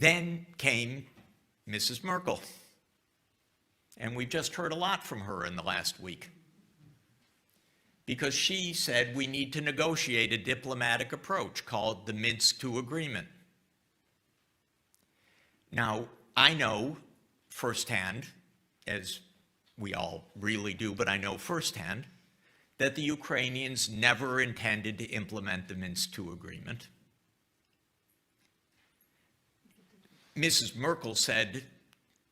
Then came Mrs. Merkel. And we've just heard a lot from her in the last week. Because she said we need to negotiate a diplomatic approach called the Minsk II Agreement. Now, I know firsthand, as we all really do, but I know firsthand, that the Ukrainians never intended to implement the Minsk II Agreement. Mrs. Merkel said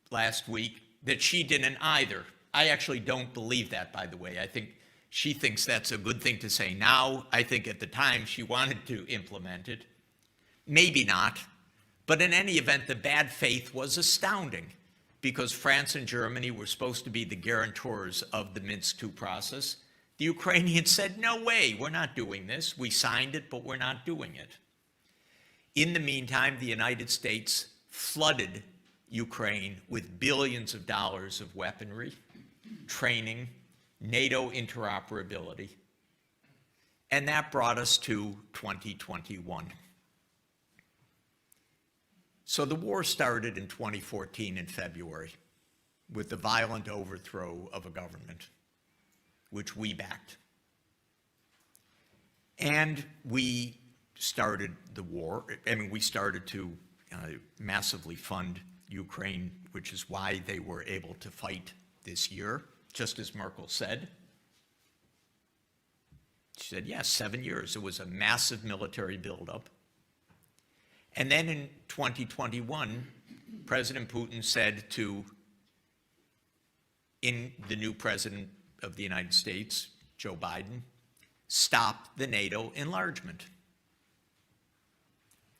last week that she didn't either. I actually don't believe that, by the way. I think she thinks that's a good thing to say now. I think at the time she wanted to implement it. Maybe not. But in any event, the bad faith was astounding because France and Germany were supposed to be the guarantors of the Minsk II process. The Ukrainians said, no way, we're not doing this. We signed it, but we're not doing it. In the meantime, the United States flooded Ukraine with billions of dollars of weaponry, training, NATO interoperability. And that brought us to 2021. So the war started in 2014 in February with the violent overthrow of a government, which we backed. And we started the war. I mean, we started to massively fund Ukraine, which is why they were able to fight this year, just as Merkel said. She said, yes, 7 years. It was a massive military buildup. And then in 2021, President Putin said to the new president of the United States, Joe Biden, stop the NATO enlargement.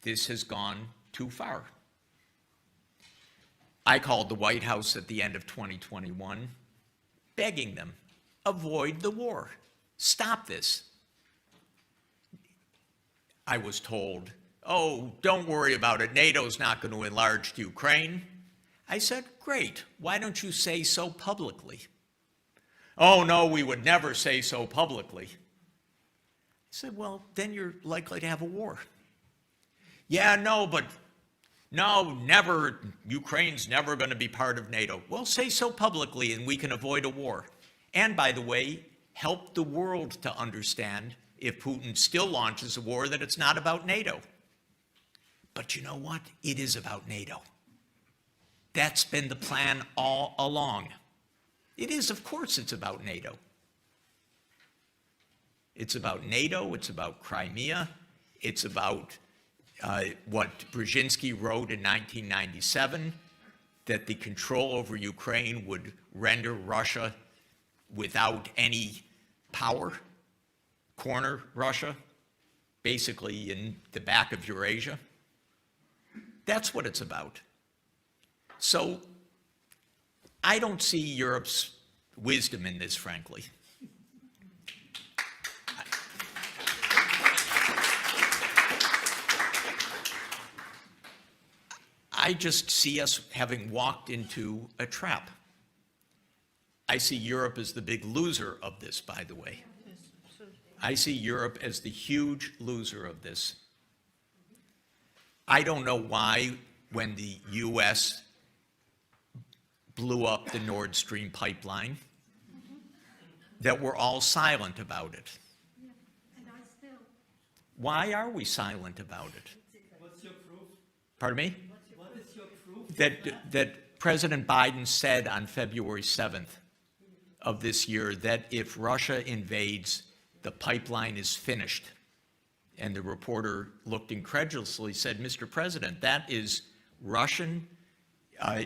This has gone too far. I called the White House at the end of 2021, begging them, avoid the war. Stop this. I was told, oh, don't worry about it. NATO's not going to enlarge Ukraine. I said, great. Why don't you say so publicly? Oh, no, we would never say so publicly. I said, well, then you're likely to have a war. Yeah, no, but no, never. Ukraine's never going to be part of NATO. Well, say so publicly and we can avoid a war. And by the way, help the world to understand if Putin still launches a war that it's not about NATO. But you know what? It is about NATO. That's been the plan all along. It is, of course, it's about NATO. It's about NATO, it's about Crimea, it's about what Brzezinski wrote in 1997, that the control over Ukraine would render Russia without any power, corner Russia, basically in the back of Eurasia. That's what it's about. So I don't see Europe's wisdom in this, frankly. I just see us having walked into a trap. I see Europe as the big loser of this, by the way. I see Europe as the huge loser of this. I don't know why, when the US blew up the Nord Stream pipeline, that we're all silent about it. Yeah, and I still. Why are we silent about it? What's your proof? Pardon me? What is your proof? That President Biden said on February 7th of this year that if Russia invades, the pipeline is finished. And the reporter looked incredulously, said, Mr. President, that is Russian,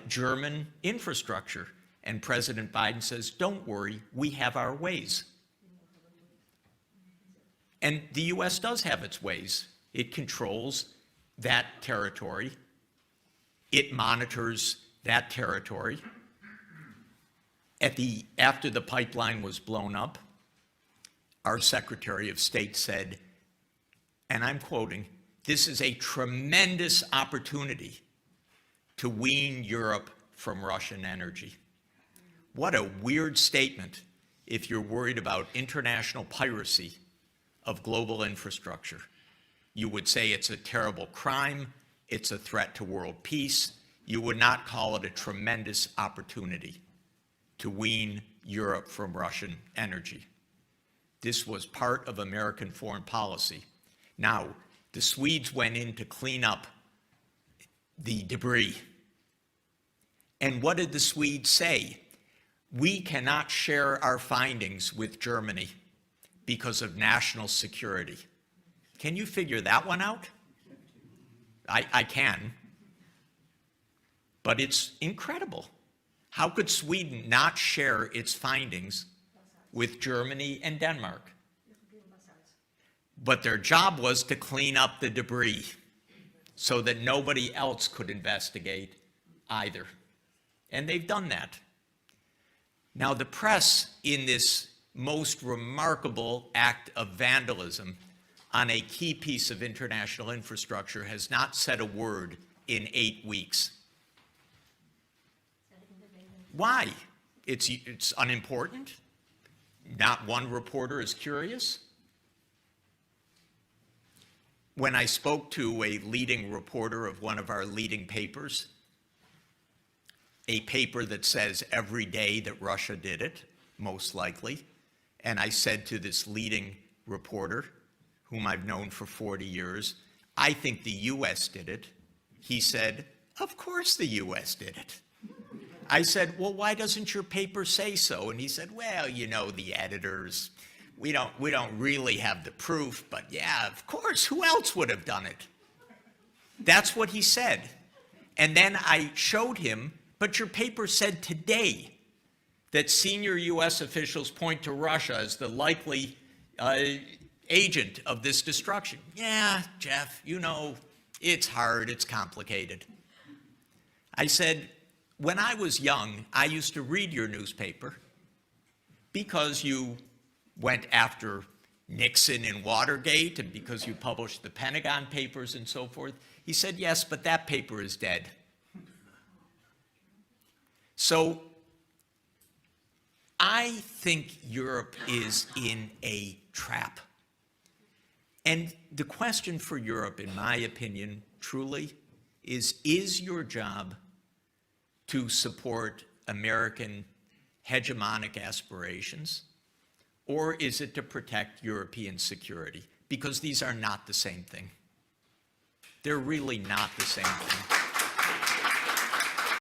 German infrastructure. And President Biden says, don't worry, we have our ways. And the US does have its ways. It controls that territory. It monitors that territory. After the pipeline was blown up, our Secretary of State said, and I'm quoting, this is a tremendous opportunity to wean Europe from Russian energy. What a weird statement if you're worried about international piracy of global infrastructure. You would say it's a terrible crime, it's a threat to world peace. You would not call it a tremendous opportunity to wean Europe from Russian energy. This was part of American foreign policy. Now, the Swedes went in to clean up the debris. And what did the Swedes say? We cannot share our findings with Germany because of national security. Can you figure that one out? I can. But it's incredible. How could Sweden not share its findings with Germany and Denmark? But their job was to clean up the debris so that nobody else could investigate either. And they've done that. Now, the press, in this most remarkable act of vandalism on a key piece of international infrastructure, has not said a word in 8 weeks. Why? It's unimportant? Not one reporter is curious? When I spoke to a leading reporter of one of our leading papers, a paper that says every day that Russia did it, most likely, and I said to this leading reporter, whom I've known for 40 years, I think the US did it. He said, of course the US did it. I said, well, why doesn't your paper say so? And he said, well, you know, the editors, we don't really have the proof, but yeah, of course, who else would have done it? That's what he said. And then I showed him, but your paper said today that senior US officials point to Russia as the likely agent of this destruction. Yeah, Jeff, you know, it's hard, it's complicated. I said, when I was young, I used to read your newspaper because you went after Nixon and Watergate and because you published the Pentagon Papers and so forth. He said, yes, but that paper is dead. So I think Europe is in a trap. And the question for Europe, in my opinion, truly, is your job to support American hegemonic aspirations, or is it to protect European security? Because these are not the same thing. They're really not the same thing.